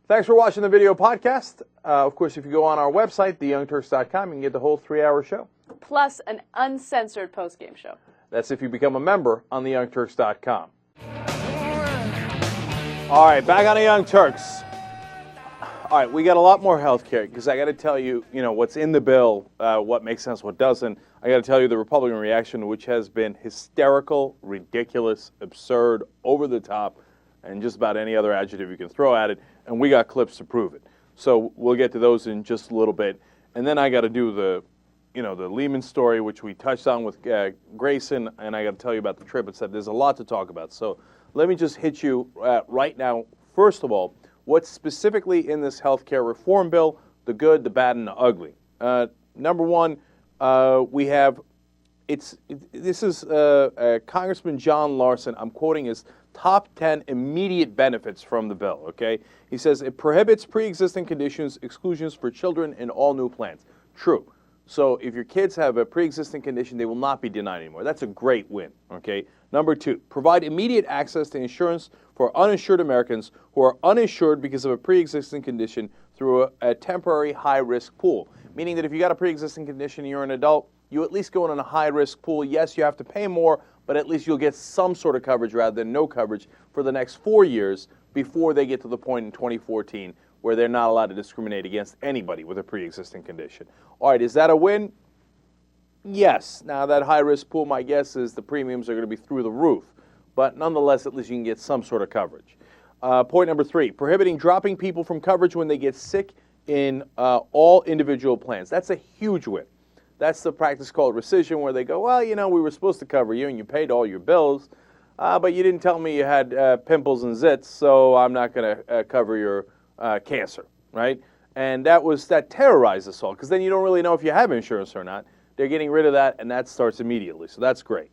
Thanks for watching the video podcast. Of course, if you go on our website, theyoungturks.com, you can get the whole 3-hour show. Plus an uncensored post-game show. That's if you become a member on theyoungturks.com. All right, back on the Young Turks. All right, we got a lot more health care because I got to tell you, what's in the bill, what makes sense, what doesn't. I got to tell you the Republican reaction, which has been hysterical, ridiculous, absurd, over the top, and just about any other adjective you can throw at it. And we got clips to prove it. So we'll get to those in just a little bit. And then I got to do the Lehman story, which we touched on with Grayson, and I got to tell you about the trip. There's a lot to talk about. So let me just hit you right now. First of all, what's specifically in this health care reform bill, the good, the bad, and the ugly. Number one, we have, this is Congressman John Larson. I'm quoting his top 10 immediate benefits from the bill, okay? He says it prohibits pre-existing conditions, exclusions for children in all new plans. True. So if your kids have a pre-existing condition, they will not be denied anymore. That's a great win, okay? Number two, provide immediate access to insurance for uninsured Americans who are uninsured because of a pre-existing condition through a temporary high-risk pool. Meaning that if you got a pre-existing condition and you're an adult, you at least go in a high-risk pool. Yes, you have to pay more, but at least you'll get some sort of coverage rather than no coverage for the next 4 years before they get to the point in 2014 where they're not allowed to discriminate against anybody with a pre-existing condition. All right, is that a win? Yes. Now, that high-risk pool, my guess is the premiums are going to be through the roof. But nonetheless, at least you can get some sort of coverage. Point number three, prohibiting dropping people from coverage when they get sick in all individual plans. That's a huge win. That's the practice called rescission, where they go, well, we were supposed to cover you and you paid all your bills, but you didn't tell me you had pimples and zits, so I'm not going to cover your cancer, right? And that terrorized us all, because then you don't really know if you have insurance or not. They're getting rid of that, and that starts immediately, so that's great.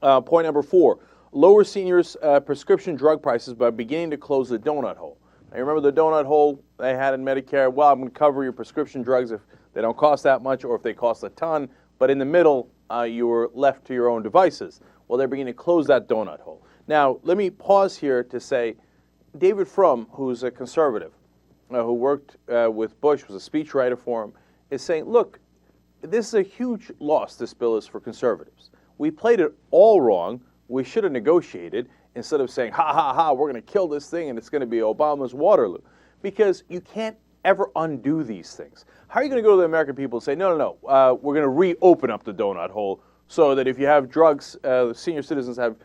Point number four, lower seniors' prescription drug prices by beginning to close the donut hole. Now, you remember the donut hole they had in Medicare? Well, I'm going to cover your prescription drugs if they don't cost that much or if they cost a ton, but in the middle, you were left to your own devices. Well, they're beginning to close that donut hole. Now, let me pause here to say, David Frum, who's a conservative, who worked with Bush, was a speechwriter for him, is saying, look, this is a huge loss, this bill is, for conservatives. We played it all wrong. We should have negotiated instead of saying, ha, ha, ha, we're going to kill this thing and it's going to be Obama's Waterloo. Because you can't ever undo these things. How are you going to go to the American people and say, no, we're going to reopen up the donut hole so that if you have drugs, senior citizens have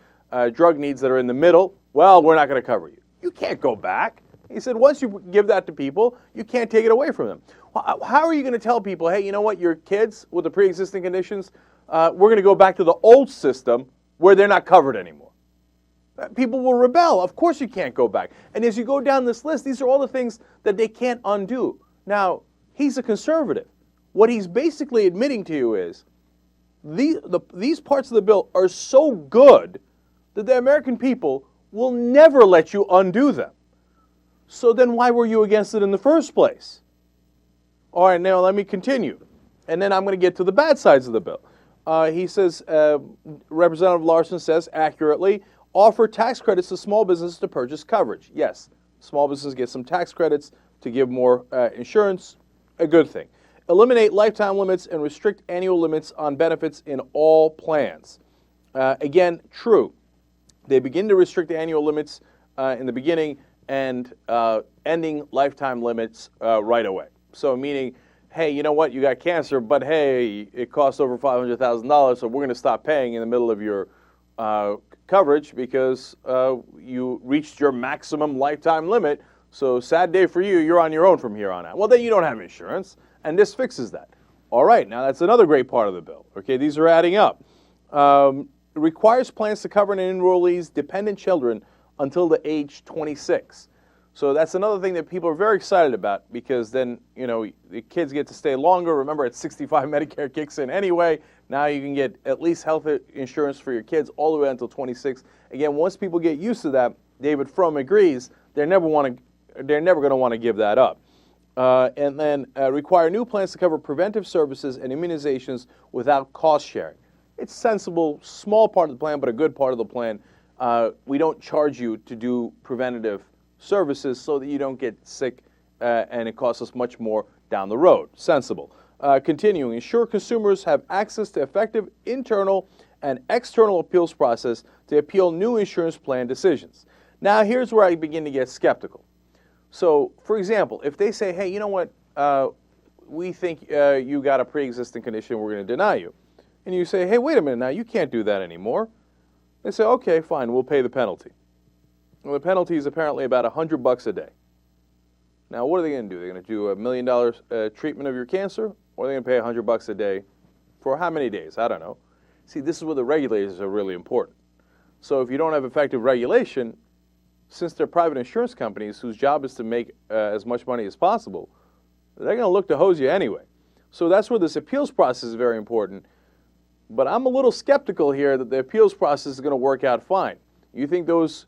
drug needs that are in the middle, well, we're not going to cover you. You can't go back. He said, once you give that to people, you can't take it away from them. How are you going to tell people, hey, you know what, your kids with the pre-existing conditions, we're going to go back to the old system where they're not covered anymore? People will rebel. Of course you can't go back. And as you go down this list, these are all the things that they can't undo. Now, he's a conservative. What he's basically admitting to you is these parts of the bill are so good that the American people will never let you undo them. So then why were you against it in the first place? All right, now let me continue. And then I'm going to get to the bad sides of the bill. He says, Representative Larson says accurately, offer tax credits to small businesses to purchase coverage. Yes, small businesses get some tax credits to give more insurance, a good thing. Eliminate lifetime limits and restrict annual limits on benefits in all plans. Again, true. They begin to restrict annual limits in the beginning and ending lifetime limits right away. So meaning, hey, you know what, you got cancer, but hey, it costs over $500,000, so we're going to stop paying in the middle of your coverage because you reached your maximum lifetime limit. So sad day for you, you're on your own from here on out. Well, then you don't have insurance, and this fixes that. All right, now that's another great part of the bill. Okay, these are adding up. It requires plans to cover an enrollee's dependent children until the age 26. So that's another thing that people are very excited about because then, the kids get to stay longer. Remember, at 65, Medicare kicks in anyway. Now you can get at least health insurance for your kids all the way until 26. Again, once people get used to that, David Frum agrees, they're never going to want to give that up. And then require new plans to cover preventive services and immunizations without cost sharing. It's sensible, small part of the plan, but a good part of the plan. We don't charge you to do preventative services so that you don't get sick and it costs us much more down the road. Sensible. Continuing, ensure consumers have access to effective internal and external appeals process to appeal new insurance plan decisions. Now, here's where I begin to get skeptical. So, for example, if they say, hey, you know what, we think you got a pre-existing condition, we're going to deny you. And you say, hey, wait a minute now, you can't do that anymore. They say, okay, fine, we'll pay the penalty. Well, the penalty is apparently about $100 a day. Now, what are they going to do? They're going to do $1 million treatment of your cancer, or are they going to pay $100 a day for how many days? I don't know. See, this is where the regulators are really important. So if you don't have effective regulation, since they're private insurance companies whose job is to make as much money as possible, they're going to look to hose you anyway. So that's where this appeals process is very important. But I'm a little skeptical here that the appeals process is going to work out fine. You think those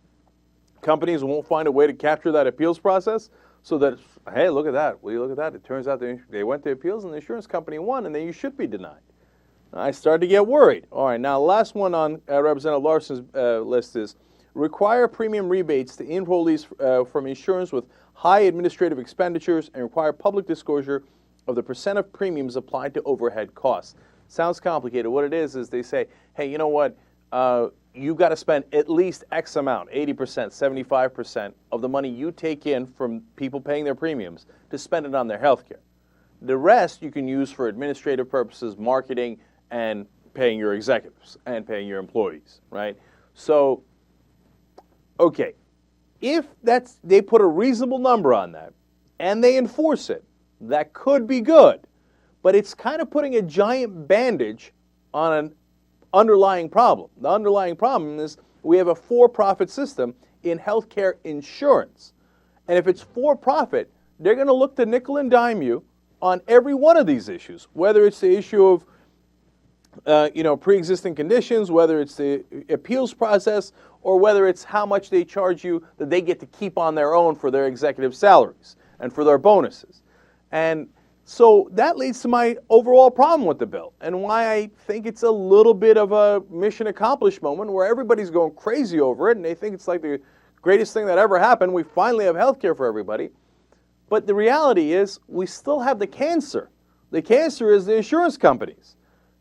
companies won't find a way to capture that appeals process so that, hey, look at that. Will you look at that? It turns out they went to appeals and the insurance company won, and then you should be denied. I started to get worried. All right, now the last one on Representative Larson's list is require premium rebates to enrollees from insurance with high administrative expenditures and require public disclosure of the percent of premiums applied to overhead costs. Sounds complicated. What it is they say, hey, you know what? You've got to spend at least X amount, 80%, 75% of the money you take in from people paying their premiums to spend it on their health care. The rest you can use for administrative purposes, marketing, and paying your executives and paying your employees, right? So, okay, if they put a reasonable number on that and they enforce it, that could be good. But it's kind of putting a giant bandage on an underlying problem. The underlying problem is we have a for-profit system in healthcare insurance. And if it's for-profit, they're going to look to nickel and dime you on every one of these issues, whether it's the issue of pre-existing conditions, whether it's the appeals process, or whether it's how much they charge you that they get to keep on their own for their executive salaries and for their bonuses. And so that leads to my overall problem with the bill and why I think it's a little bit of a mission accomplished moment where everybody's going crazy over it and they think it's like the greatest thing that ever happened. We finally have health care for everybody. But the reality is we still have the cancer. The cancer is the insurance companies.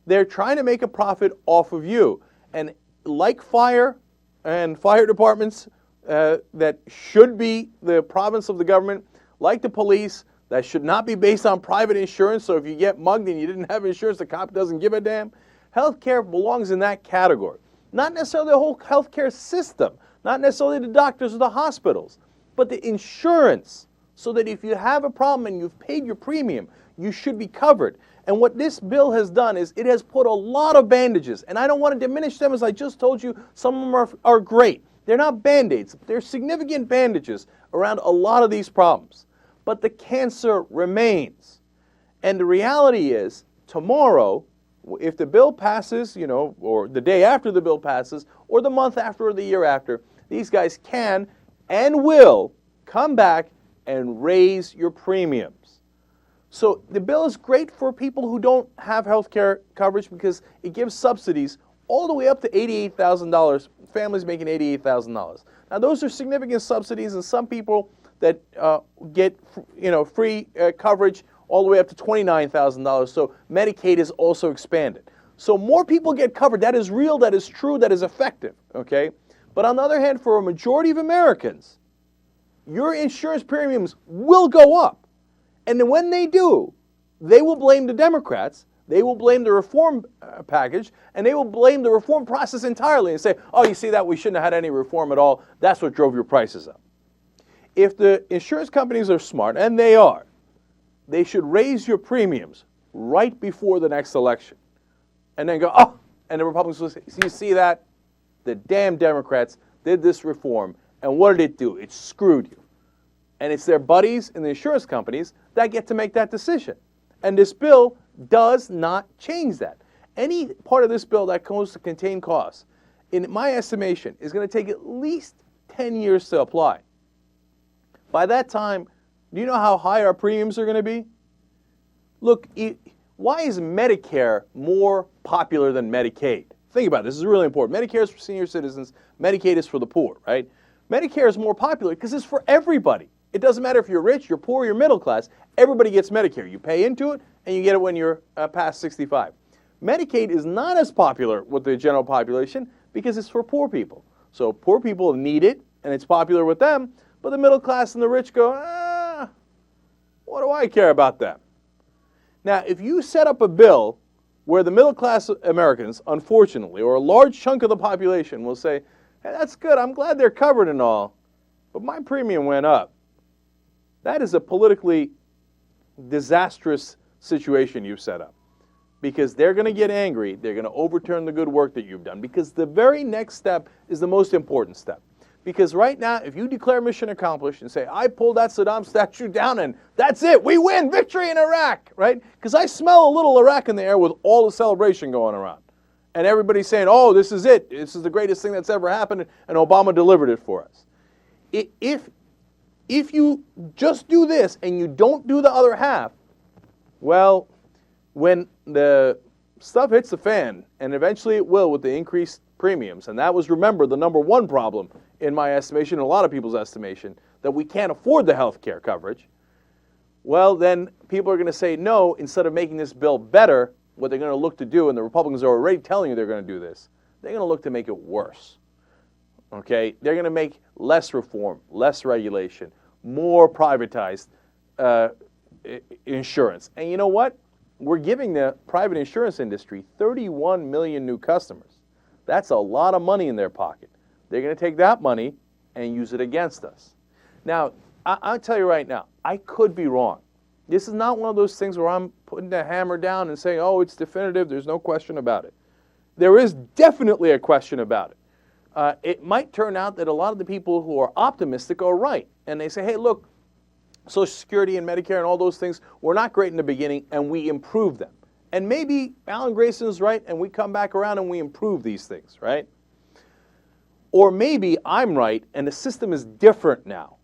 They're trying to make a profit off of you. And like fire and fire departments that should be the province of the government, like the police, that should not be based on private insurance, so if you get mugged and you didn't have insurance, the cop doesn't give a damn. Healthcare belongs in that category. Not necessarily the whole healthcare system, not necessarily the doctors or the hospitals, but the insurance, so that if you have a problem and you've paid your premium, you should be covered. And what this bill has done is it has put a lot of bandages, and I don't want to diminish them. As I just told you, some of them are great. They're not Band-Aids. They're significant bandages around a lot of these problems. But the cancer remains. And the reality is, tomorrow, if the bill passes, or the day after the bill passes, or the month after or the year after, these guys can and will come back and raise your premiums. So the bill is great for people who don't have health care coverage because it gives subsidies all the way up to $88,000, families making $88,000. Now, those are significant subsidies, and some people that get free coverage all the way up to $29,000. So Medicaid is also expanded. So more people get covered. That is real, that is true, that is effective, okay? But on the other hand, for a majority of Americans, your insurance premiums will go up. And then when they do, they will blame the Democrats, they will blame the reform package, and they will blame the reform process entirely and say, oh, you see that, we shouldn't have had any reform at all. That's what drove your prices up. If the insurance companies are smart, and they are, they should raise your premiums right before the next election. And then go, oh, and the Republicans will say, you see that? The damn Democrats did this reform, and what did it do? It screwed you. And it's their buddies in the insurance companies that get to make that decision. And this bill does not change that. Any part of this bill that goes to contain costs, in my estimation, is going to take at least 10 years to apply. By that time, do you know how high our premiums are going to be? Look, why is Medicare more popular than Medicaid? Think about it. This is really important. Medicare is for senior citizens. Medicaid is for the poor, right? Medicare is more popular because it's for everybody. It doesn't matter if you're rich, you're poor, you're middle class. Everybody gets Medicare. You pay into it, and you get it when you're past 65. Medicaid is not as popular with the general population because it's for poor people. So poor people need it, and it's popular with them, but the middle class and the rich go, what do I care about them? Now, if you set up a bill where the middle class Americans, unfortunately, or a large chunk of the population will say, hey, that's good, I'm glad they're covered and all, but my premium went up. That is a politically disastrous situation you've set up, because they're going to get angry. They're going to overturn the good work that you've done, because the very next step is the most important step. Because right now, if you declare mission accomplished and say, I pulled that Saddam statue down and that's it, we win, victory in Iraq, right? Because I smell a little Iraq in the air with all the celebration going around. And everybody's saying, oh, this is it. This is the greatest thing that's ever happened, and Obama delivered it for us. If you just do this and you don't do the other half, well, when the stuff hits the fan, and eventually it will with the increased premiums, and that was, remember, the number one problem in my estimation, and a lot of people's estimation, that we can't afford the health care coverage, well, then people are going to say no. Instead of making this bill better, what they're going to look to do, and the Republicans are already telling you they're going to do this, they're going to look to make it worse. Okay? They're going to make less reform, less regulation, more privatized insurance. And you know what? We're giving the private insurance industry 31 million new customers. That's a lot of money in their pocket. They're going to take that money and use it against us. Now, I'll tell you right now, I could be wrong. This is not one of those things where I'm putting the hammer down and saying, oh, it's definitive, there's no question about it. There is definitely a question about it. It might turn out that a lot of the people who are optimistic are right. And they say, hey, look, Social Security and Medicare and all those things were not great in the beginning, and we improved them. And maybe Alan Grayson's right, and we come back around and we improve these things, right? Or maybe I'm right, and the system is different now.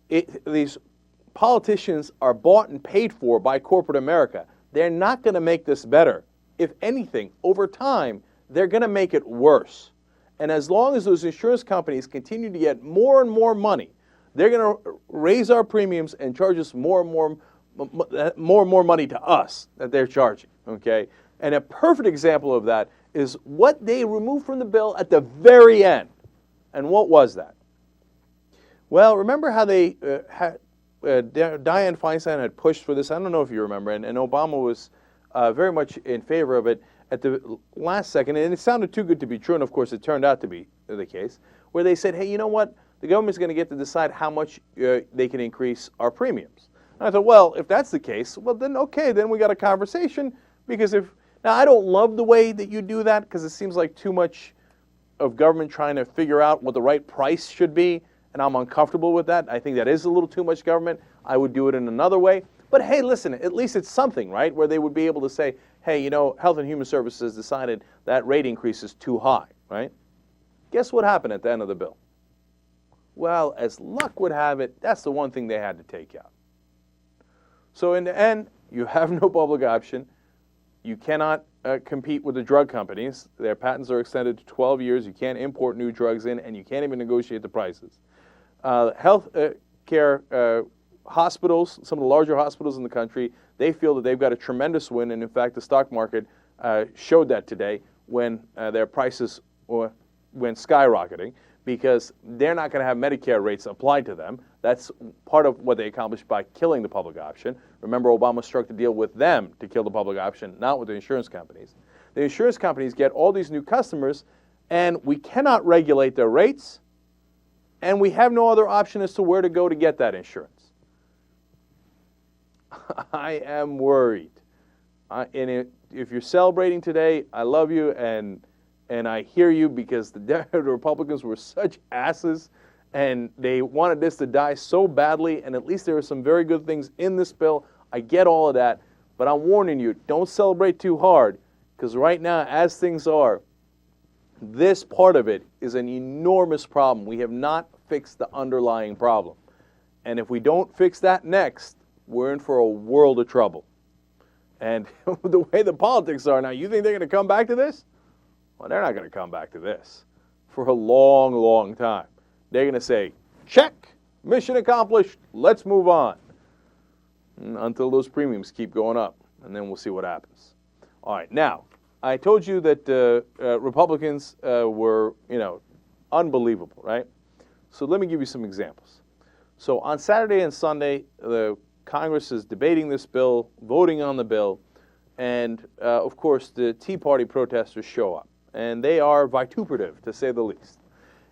These politicians are bought and paid for by corporate America. They're not going to make this better. If anything, over time, they're going to make it worse. And as long as those insurance companies continue to get more and more money, they're going to raise our premiums and charge us more and more money to us that they're charging, okay? And a perfect example of that is what they removed from the bill at the very end. And what was that? Well, remember how they Dianne Feinstein had pushed for this? I don't know if you remember, and Obama was very much in favor of it at the last second, and it sounded too good to be true, and of course it turned out to be the case, where they said, hey, you know what? The government's going to get to decide how much they can increase our premiums. And I thought, well, if that's the case, well, then okay, then we got a conversation, because now I don't love the way that you do that, because it seems like too much of government trying to figure out what the right price should be, and I'm uncomfortable with that. I think that is a little too much government. I would do it in another way. But hey, listen, at least it's something, right, where they would be able to say, hey, you know, Health and Human Services decided that rate increase is too high, right? Guess what happened at the end of the bill? Well, as luck would have it, that's the one thing they had to take out. So in the end, you have no public option. You cannot compete with the drug companies. Their patents are extended to 12 years. You can't import new drugs in, and you can't even negotiate the prices. Health care hospitals, some of the larger hospitals in the country, they feel that they've got a tremendous win, and in fact, the stock market showed that today when their prices went skyrocketing, because they're not going to have Medicare rates applied to them. That's part of what they accomplished by killing the public option. Remember, Obama struck the deal with them to kill the public option, not with the insurance companies. The insurance companies get all these new customers, and we cannot regulate their rates, and we have no other option as to where to go to get that insurance. I am worried. If you're celebrating today, I love you, and I hear you, because the Republicans were such asses, and they wanted this to die so badly, and at least there are some very good things in this bill. I get all of that, but I'm warning you, don't celebrate too hard, because right now, as things are, this part of it is an enormous problem. We have not fixed the underlying problem. And if we don't fix that next, we're in for a world of trouble. And the way the politics are now, you think they're going to come back to this? Well, they're not going to come back to this for a long, long time. they're going to say, check, mission accomplished, let's move on. Until those premiums keep going up, and then we'll see what happens. All right, now, I told you that Republicans were, unbelievable, right? So let me give you some examples. So on Saturday and Sunday, the Congress is debating this bill, voting on the bill, and of course the Tea Party protesters show up, and they are vituperative, to say the least.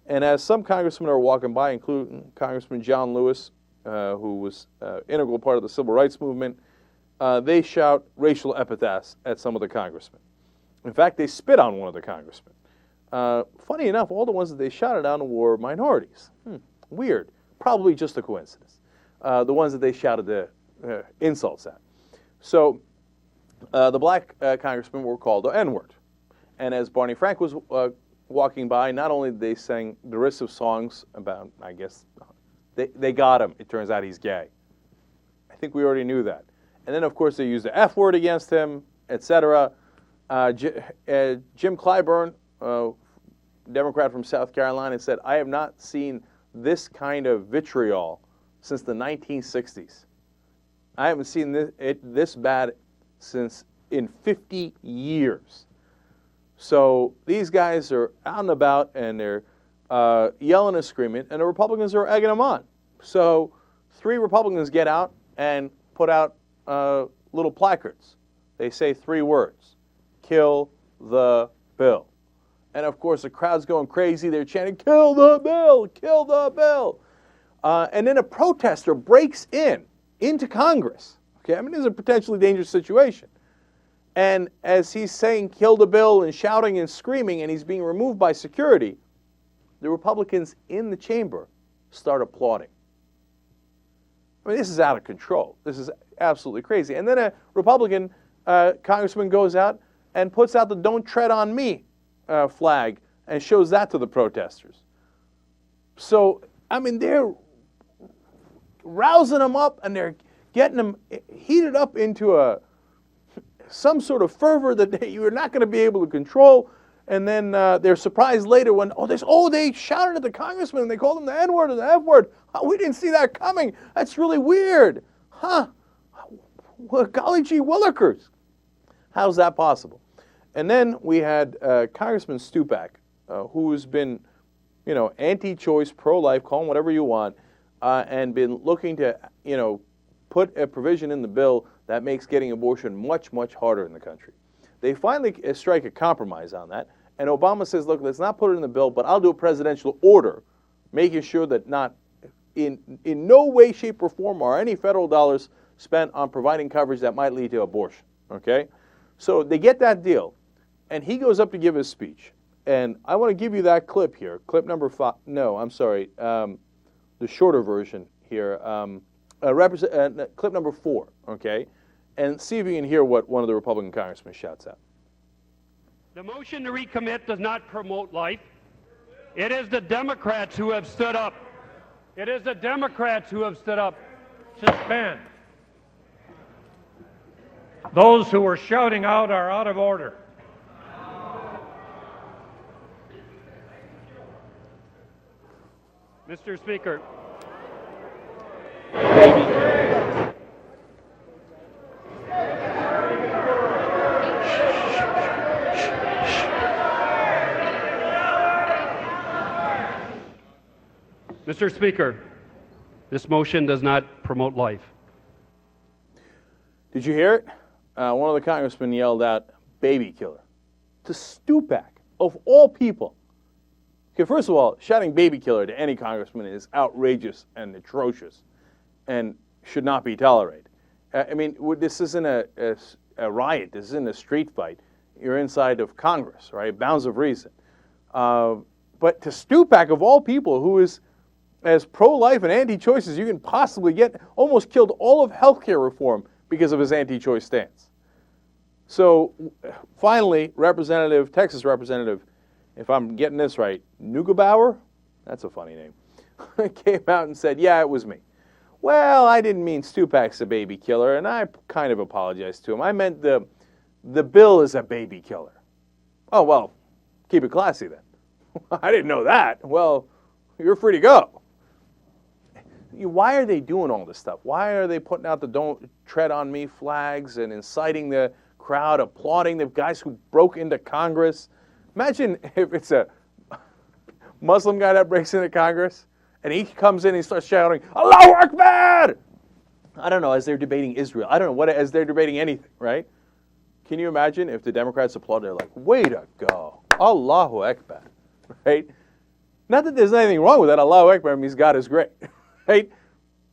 And as some congressmen are walking by, including Congressman John Lewis, who was integral part of the civil rights movement, they shout racial epithets at some of the congressmen. In fact, they spit on one of the congressmen. Funny enough, all the ones that they shouted on were minorities. Weird. Probably just a coincidence. The ones that they shouted the insults at. So the black congressmen were called the N-word. And as Barney Frank was walking by, not only did they sing derisive songs about, I guess, they got him. It turns out he's gay. I think we already knew that. And then, of course, they used the F word against him, etc. Jim Clyburn, Democrat from South Carolina, said, I have not seen this kind of vitriol since the 1960s. I haven't seen this bad since in 50 years. So these guys are out and about, and they're yelling and screaming, and the Republicans are egging them on. So 3 Republicans get out and put out little placards. They say 3 words: kill the bill. And of course the crowd's going crazy. They're chanting, kill the bill, kill the bill. And then a protester breaks into Congress. Okay, I mean, this is a potentially dangerous situation. And as he's saying kill the bill and shouting and screaming, and he's being removed by security, the Republicans in the chamber start applauding. I mean, this is out of control. This is absolutely crazy. And then a Republican congressman goes out and puts out the "Don't Tread on Me" flag and shows that to the protesters. So, I mean, they're rousing them up, and they're getting them heated up into some sort of fervor that you're not going to be able to control. And then they're surprised later when, they shouted at the congressman and they called him the N-word and the F-word. Oh, we didn't see that coming. That's really weird. Huh? Well, golly gee willikers. How's that possible? And then we had Congressman Stupak, who's been, anti-choice, pro-life, call him whatever you want, and been looking to, put a provision in the bill that makes getting abortion much, much harder in the country. They finally strike a compromise on that, and Obama says, look, let's not put it in the bill, but I'll do a presidential order making sure that not in no way, shape, or form are any federal dollars spent on providing coverage that might lead to abortion, okay? So they get that deal, and he goes up to give his speech. And I want to give you that clip here, clip number 5. No, I'm sorry, the shorter version here, clip number 4, okay? And see if you can hear what one of the Republican congressmen shouts out. The motion to recommit does not promote life. It is the Democrats who have stood up. It is the Democrats who have stood up to suspend. Those who were shouting out are out of order. Mr. Speaker. Mr. Speaker, this motion does not promote life. Did you hear it? One of the congressmen yelled out, "baby killer," to Stupak, of all people. Okay, first of all, shouting "baby killer" to any congressman is outrageous and atrocious and should not be tolerated. I mean, this isn't a riot. This isn't a street fight. You're inside of Congress, right? Bounds of reason. But to Stupak, of all people, who is as pro-life and anti-choice as you can possibly get, almost killed all of healthcare reform because of his anti-choice stance. So finally, Texas Representative, if I'm getting this right, Neugebauer, that's a funny name, came out and said, yeah, it was me. Well, I didn't mean Stupak's a baby killer, and I kind of apologized to him. I meant the bill is a baby killer. Oh, well, keep it classy then. I didn't know that. Well, you're free to go. Why are they doing all this stuff? Why are they putting out the "Don't Tread on Me" flags and inciting the crowd, applauding the guys who broke into Congress? Imagine if it's a Muslim guy that breaks into Congress and he comes in and he starts shouting, "Allahu Akbar!" I don't know, as they're debating Israel. I don't know, as they're debating anything, right? Can you imagine if the Democrats applaud? They're like, "Way to go. Allahu Akbar." Right? Not that there's anything wrong with that. Allahu Akbar means God is great. Right?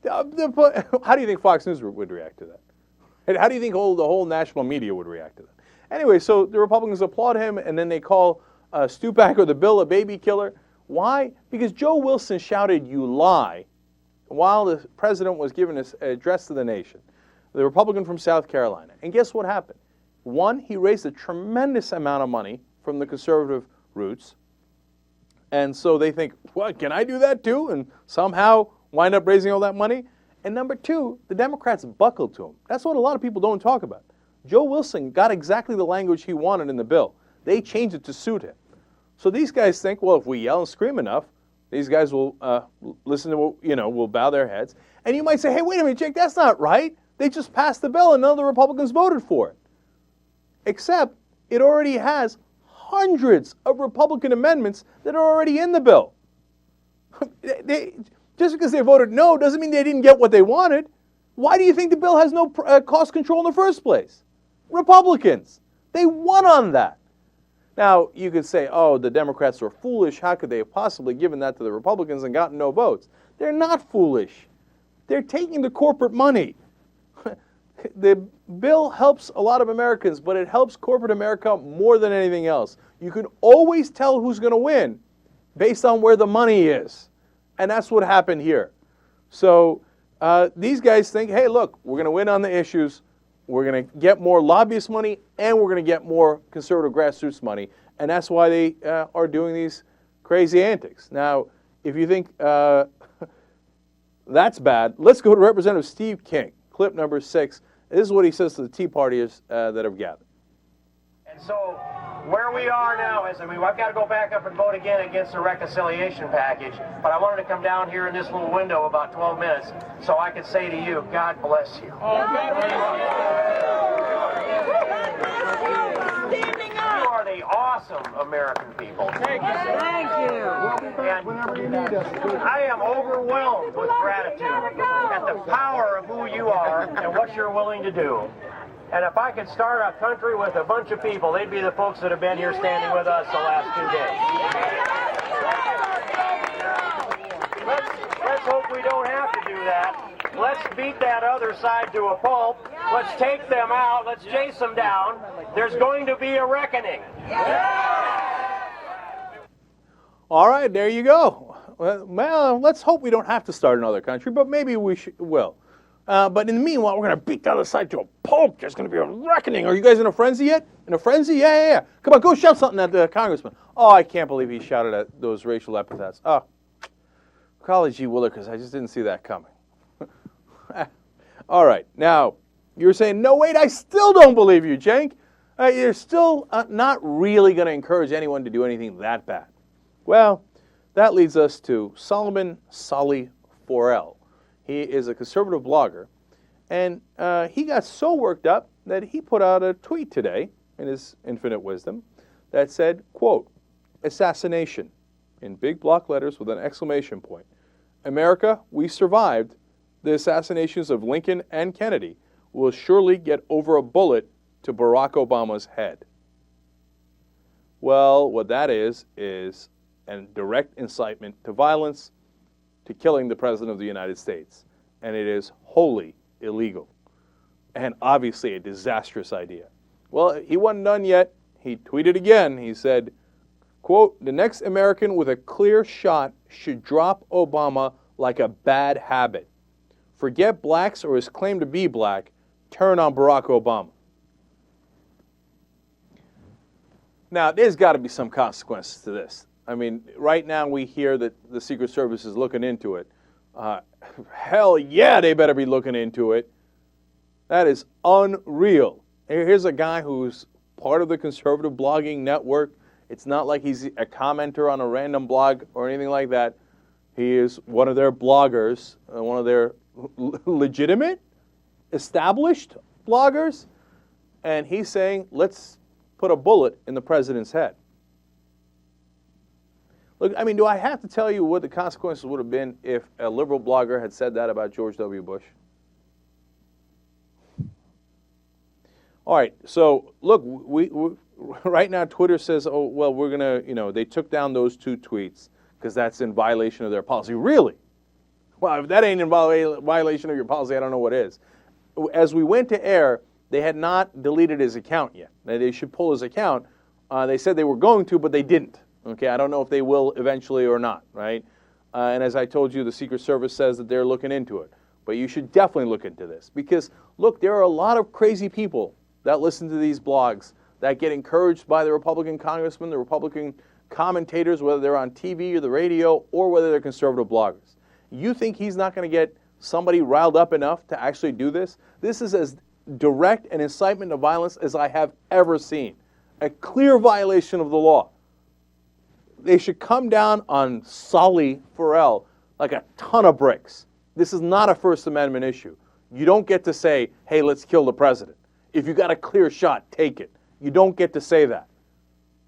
How do you think Fox News would react to that? And how do you think the whole national media would react to that? Anyway, so the Republicans applaud him, and then they call Stupak or the bill a baby killer. Why? Because Joe Wilson shouted, "You lie," while the president was giving his address to the nation, the Republican from South Carolina. And guess what happened? One, he raised a tremendous amount of money from the conservative roots. And so they think, "What, can I do that too?" And somehow wind up raising all that money. And number two, the Democrats buckled to him. That's what a lot of people don't talk about. Joe Wilson got exactly the language he wanted in the bill. They changed it to suit him. So these guys think, well, if we yell and scream enough, these guys will listen to what, will bow their heads. And you might say, "Hey, wait a minute, Jake, that's not right. They just passed the bill and none of the Republicans voted for it." Except it already has hundreds of Republican amendments that are already in the bill. Just because they voted no doesn't mean they didn't get what they wanted. Why do you think the bill has no cost control in the first place? Republicans. They won on that. Now, you could say, "Oh, the Democrats were foolish. How could they have possibly given that to the Republicans and gotten no votes?" They're not foolish. They're taking the corporate money. The bill helps a lot of Americans, but it helps corporate America more than anything else. You can always tell who's going to win based on where the money is. And that's what happened here. So these guys think, "Hey, look, we're going to win on the issues. We're going to get more lobbyist money, and we're going to get more conservative grassroots money." And that's why they are doing these crazy antics. Now, if you think that's bad, let's go to Representative Steve King, clip number 6. This is what he says to the Tea Partiers that have gathered. And so where we are now is, I've got to go back up and vote again against the reconciliation package, but I wanted to come down here in this little window about 12 minutes so I could say to you, God bless you. You are the awesome American people. Thank you. And I am overwhelmed with gratitude at the power of who you are and what you're willing to do. And if I could start a country with a bunch of people, they'd be the folks that have been here standing with us the last 2 days. Let's hope we don't have to do that. Let's beat that other side to a pulp. Let's take them out. Let's chase them down. There's going to be a reckoning. All right, there you go. Well, let's hope we don't have to start another country, but maybe we will. But in the meanwhile, we're going to beat the other side to a pulp. There's going to be a reckoning. Are you guys in a frenzy yet? In a frenzy? Yeah. Come on, go shout something at the congressman. Oh, I can't believe he shouted at those racial epithets. Oh, golly gee willikers, I just didn't see that coming. All right, now, you're saying, "No, wait, I still don't believe you, Cenk. You're still not really going to encourage anyone to do anything that bad." Well, that leads us to Solomon Solly Forel. He is a conservative blogger, and he got so worked up that he put out a tweet today, in his infinite wisdom, that said, quote, "Assassination," in big block letters with an exclamation point. "America, we survived. The assassinations of Lincoln and Kennedy will surely get over a bullet to Barack Obama's head." Well, what that is a direct incitement to violence, to killing the President of the United States. And it is wholly illegal and obviously a disastrous idea. Well, he wasn't done yet. He tweeted again. He said, quote, "The next American with a clear shot should drop Obama like a bad habit. Forget blacks or his claim to be black. Turn on Barack Obama." Now, there's got to be some consequences to this. I mean, right now we hear that the Secret Service is looking into it. Hell yeah, they better be looking into it. That is unreal. Here's a guy who's part of the conservative blogging network. It's not like he's a commenter on a random blog or anything like that. He is one of their bloggers, one of their legitimate, established bloggers, and he's saying, let's put a bullet in the president's head. Look, I mean, do I have to tell you what the consequences would have been if a liberal blogger had said that about George W. Bush? All right, so look, we right now Twitter says, oh, well, we're going to, they took down those 2 tweets because that's in violation of their policy. Really? Well, if that ain't in violation of your policy, I don't know what is. As we went to air, they had not deleted his account yet. They should pull his account. They said they were going to, but they didn't. Okay, I don't know if they will eventually or not, right? And as I told you, the Secret Service says that they're looking into it. But you should definitely look into this because, look, there are a lot of crazy people that listen to these blogs that get encouraged by the Republican congressmen, the Republican commentators, whether they're on TV or the radio or whether they're conservative bloggers. You think he's not going to get somebody riled up enough to actually do this? This is as direct an incitement to violence as I have ever seen. A clear violation of the law. They should come down on Sully Farrell like a ton of bricks. This is not a First Amendment issue. You don't get to say, hey, let's kill the president. If you got a clear shot, take it. You don't get to say that.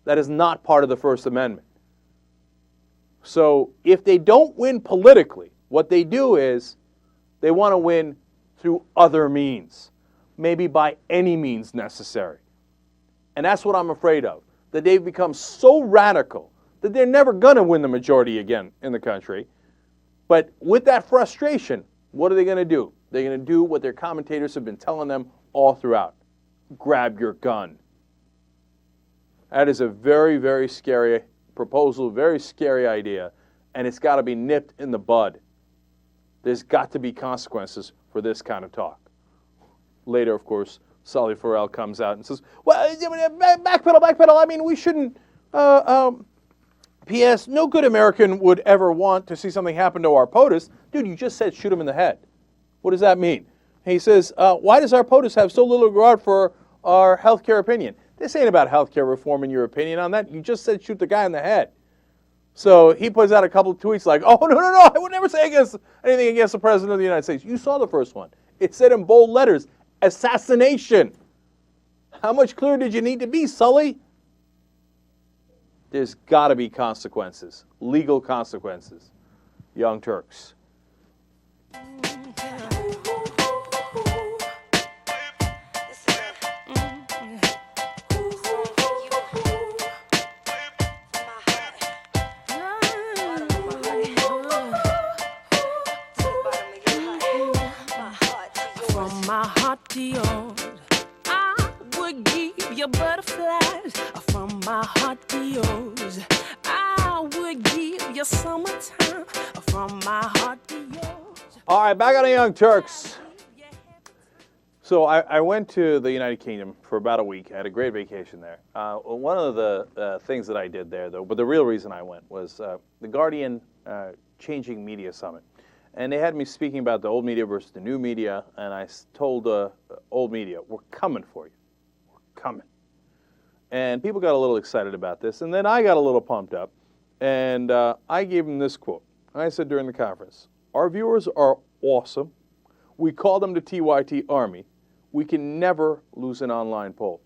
That is not part of the First Amendment. So if they don't win politically, what they do is they want to win through other means, maybe by any means necessary. And that's what I'm afraid of, that they've become so radical that they're never going to win the majority again in the country. But with that frustration, what are they going to do? They're going to do what their commentators have been telling them all throughout. Grab your gun. That is a very, very scary proposal, very scary idea, and it's got to be nipped in the bud. There's got to be consequences for this kind of talk. Later, of course, Sully Farrell comes out and says, well, backpedal. I mean, we shouldn't, P.S., no good American would ever want to see something happen to our POTUS. Dude, you just said shoot him in the head. What does that mean? He says, why does our POTUS have so little regard for our health care opinion? This ain't about health care reform in your opinion on that. You just said shoot the guy in the head. So he puts out a couple of tweets like, oh, no, I would never say anything against the President of the United States. You saw the first one. It said in bold letters, assassination. How much clearer did you need to be, Sully? There's got to be consequences, legal consequences. Young Turks. From my heart to yours, I would give you butterflies. From my heart to yours, I would give you summertime. From my heart to yours. All right, back on the Young Turks. So I went to the United Kingdom for about a week. I had a great vacation there. One of the things that I did there, though, but the real reason I went was the Guardian Changing Media Summit. And they had me speaking about the old media versus the new media, and I told old media, we're coming for you. We're coming. And people got a little excited about this, and then I got a little pumped up, and I gave them this quote. I said during the conference, our viewers are awesome. We call them the TYT Army. We can never lose an online poll.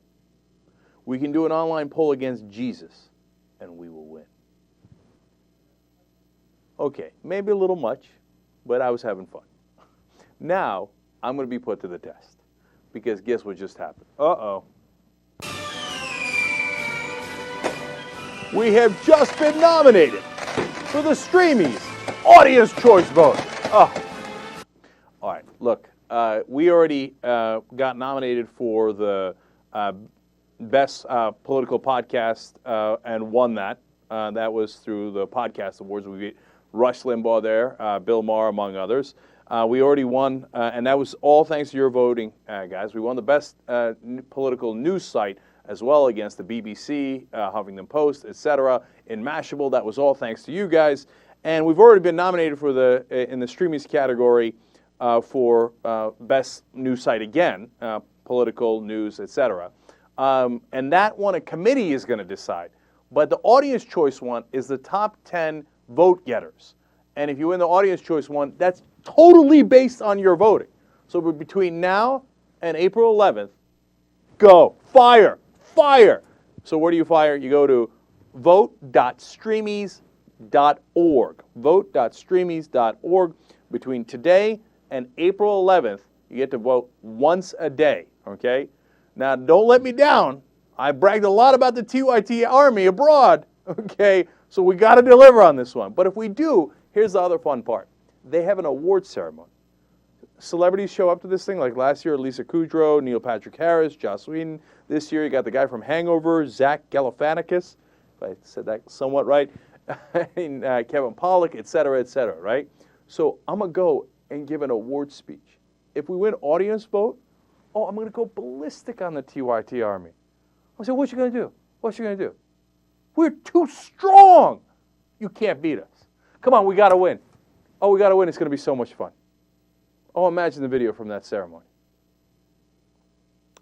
We can do an online poll against Jesus, and we will win. Okay, maybe a little much, but I was having fun. Now, I'm going to be put to the test, because guess what just happened? Uh-oh. We have just been nominated for the Streamies Audience Choice Vote. Oh. All right, look, we already got nominated for the Best Political Podcast and won that. That was through the Podcast Awards. We beat Rush Limbaugh there, Bill Maher, among others. We already won, and that was all thanks to your voting, guys. We won the Best Political News Site as well against the BBC, Huffington Post, etc. In Mashable. That was all thanks to you guys. And we've already been nominated for in the Streamies category for Best News Site again, political news, etc. And that one a committee is going to decide. But the Audience Choice one is the top 10 vote getters. And if you win the audience choice one, that's totally based on your voting. So between now and April 11th, go. Fire. Fire. So where do you fire? You go to vote.streamies.org. Vote.streamies.org. Between today and April 11th, you get to vote once a day, okay? Now, don't let me down. I bragged a lot about the TYT Army abroad, okay? So we got to deliver on this one. But if we do, here's the other fun part. They have an awards ceremony. Celebrities show up to this thing, like last year, Lisa Kudrow, Neil Patrick Harris, Joss Whedon. This year, you got the guy from Hangover, Zach Galifianakis, if I said that somewhat right, and, Kevin Pollak, et cetera, right? So I'm going to go and give an award speech. If we win audience vote, I'm going to go ballistic on the TYT Army. I said, what you going to do? What you going to do? We're too strong. You can't beat us. Come on, we got to win. Oh, we got to win. It's going to be so much fun. Oh, imagine the video from that ceremony.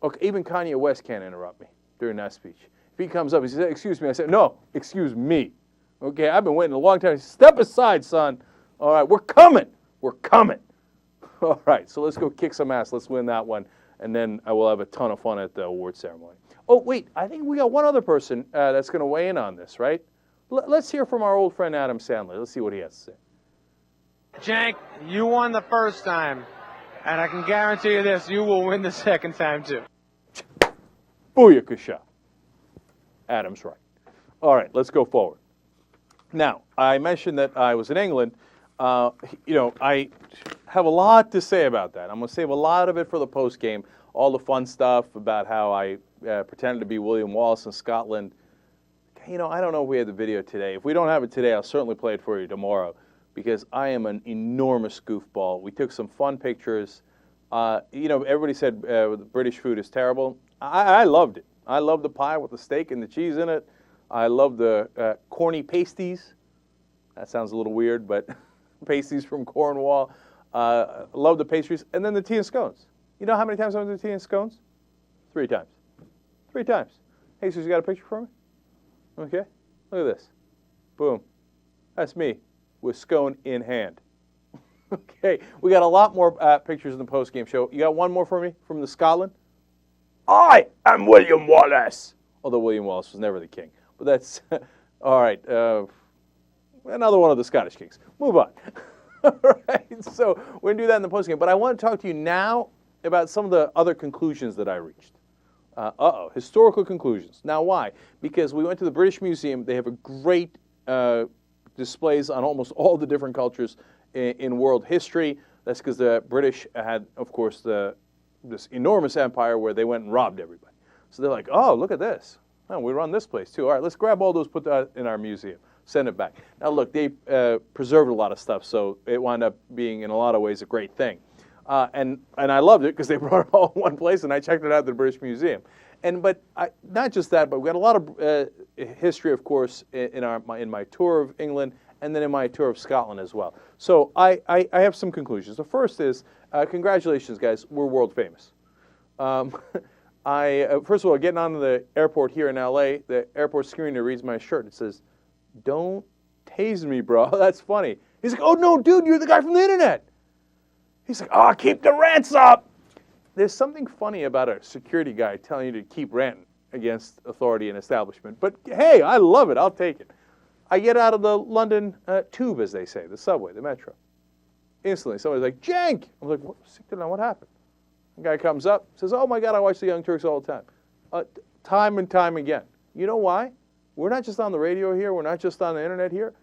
Okay, even Kanye West can't interrupt me during that speech. If he comes up, he says, excuse me. I said, no, excuse me. Okay, I've been waiting a long time. Step aside, son. All right, we're coming. We're coming. All right, so let's go kick some ass. Let's win that one. And then I will have a ton of fun at the award ceremony. Oh, wait, I think we got one other person that's going to weigh in on this, right? Let's hear from our old friend Adam Sandler. Let's see what he has to say. Cenk, you won the first time, and I can guarantee you this, you will win the second time too. Booyakasha. Adam's right. All right, let's go forward. Now, I mentioned that I was in England. I have a lot to say about that. I'm going to save a lot of it for the post game. All the fun stuff about how I pretended to be William Wallace in Scotland. I don't know if we have the video today. If we don't have it today, I'll certainly play it for you tomorrow, because I am an enormous goofball. We took some fun pictures. Everybody said the British food is terrible. I loved it. I loved the pie with the steak and the cheese in it. I loved the corny pasties. That sounds a little weird, but pasties from Cornwall. Love the pastries. And then the tea and scones. You know how many times I went to tea and scones? 3 times. 3 times. Hey, so you got a picture for me? Okay. Look at this. Boom. That's me with scone in hand. Okay. We got a lot more pictures in the post-game show. You got one more for me from the Scotland? I am William Wallace. Although William Wallace was never the king. But that's, all right. Another one of the Scottish kings. Move on. All right. So we're going to do that in the post-game. But I want to talk to you now about some of the other conclusions that I reached. Historical conclusions. Now, why? Because we went to the British Museum. They have a great displays on almost all the different cultures in world history. That's because the British had, of course, this enormous empire where they went and robbed everybody. So they're like, oh, look at this. Oh, we run this place, too. All right, let's grab all those, put that in our museum, send it back. Now, look, they preserved a lot of stuff, so it wound up being, in a lot of ways, a great thing. And I loved it because they brought it all in one place, and I checked it out at the British Museum. But not just that, but we got a lot of history, of course, in my tour of England, and then in my tour of Scotland as well. So I have some conclusions. The first is, congratulations, guys, we're world famous. First of all, getting onto the airport here in LA, the airport screener reads my shirt. It says, "Don't tase me, bro." That's funny. He's like, "Oh no, dude, you're the guy from the internet." He's like, "Oh, keep the rants up." There's something funny about a security guy telling you to keep ranting against authority and establishment. But hey, I love it. I'll take it. I get out of the London tube, as they say, the subway, the metro. Instantly, somebody's like, "Cenk!" I'm like, what happened? The guy comes up, says, "Oh my God, I watch the Young Turks all the time." Time and time again. You know why? We're not just on the radio here. We're not just on the internet here.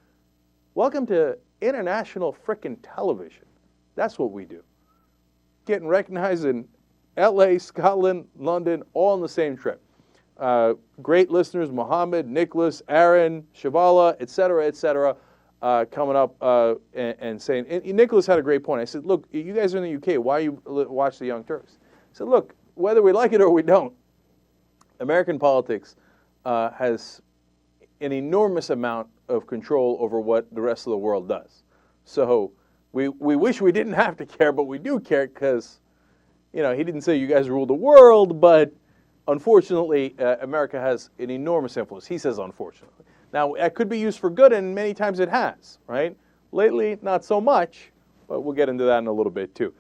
Welcome to international frickin' television. That's what we do. Getting recognized in LA, Scotland, London, all on the same trip. Great listeners, Mohammed, Nicholas, Aaron, Shavala, et cetera, coming up and saying, and Nicholas had a great point. I said, look, you guys are in the UK. Why you watch the Young Turks? I said, look, whether we like it or we don't, American politics has an enormous amount of control over what the rest of the world does. So we wish we didn't have to care, but we do care because, he didn't say you guys rule the world, but unfortunately, America has an enormous influence. He says unfortunately. Now, that could be used for good, and many times it has, right? Lately, not so much, but we'll get into that in a little bit too.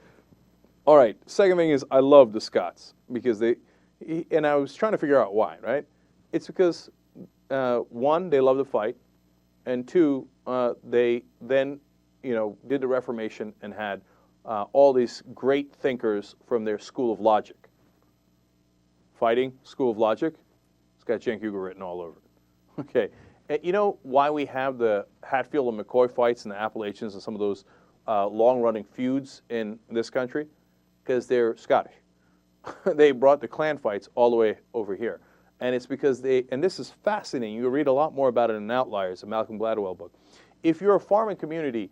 All right, second thing is I love the Scots because and I was trying to figure out why, right? It's because, one, they love to fight, and two, they then, did the Reformation and had all these great thinkers from their school of logic. Fighting, school of logic, it's got Cenk Uygur written all over it. Okay, you know why we have the Hatfield and McCoy fights and the Appalachians and some of those long-running feuds in this country? Because they're Scottish. They brought the clan fights all the way over here. And it's because and this is fascinating, you read a lot more about it in Outliers, a Malcolm Gladwell book. If you're a farming community,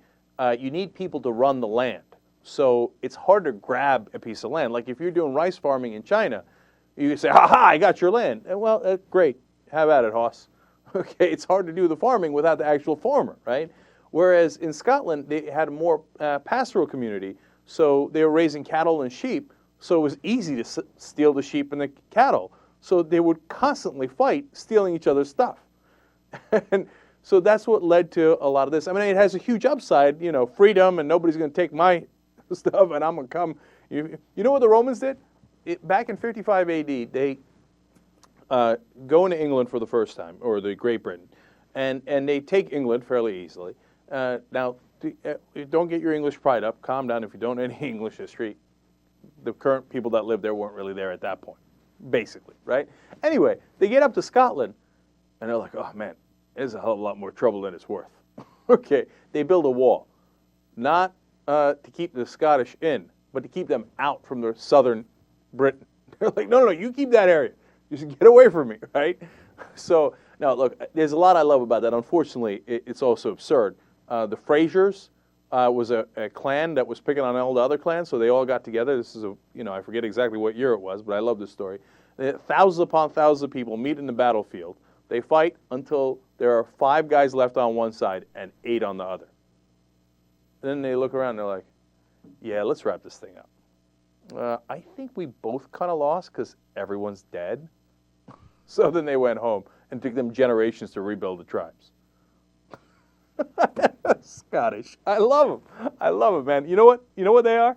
you need people to run the land. So it's hard to grab a piece of land. Like if you're doing rice farming in China, you say, ha-ha, I got your land. And well, great, have at it, Hoss. Okay, it's hard to do the farming without the actual farmer, right? Whereas in Scotland, they had a more pastoral community, so they were raising cattle and sheep, so it was easy to steal the sheep and the cattle. So they would constantly fight, stealing each other's stuff. And so that's what led to a lot of this. I mean, it has a huge upside, freedom, and nobody's going to take my stuff, and I'm going to come. You know what the Romans did? Back in 55 AD, they go into England for the first time, or the Great Britain, and they take England fairly easily. Now, don't get your English pride up. Calm down if you don't know any English history. The current people that lived there weren't really there at that point, basically, right? Anyway, they get up to Scotland, and they're like, oh, man, there's a hell of a lot more trouble than it's worth. Okay, they build a wall, not to keep the Scottish in, but to keep them out from the southern Britain. They're like, no, you keep that area. You should get away from me, right? So, now, look, there's a lot I love about that. Unfortunately, it's also absurd. The Frasers was a clan that was picking on all the other clans, so they all got together. This is I forget exactly what year it was, but I love this story. Thousands upon thousands of people meet in the battlefield. They fight until there are 5 guys left on one side and 8 on the other. Then they look around and they're like, yeah, let's wrap this thing up. I think we both kind of lost because everyone's dead. So then they went home and took them generations to rebuild the tribes. Scottish. I love them, man. You know what? You know what they are?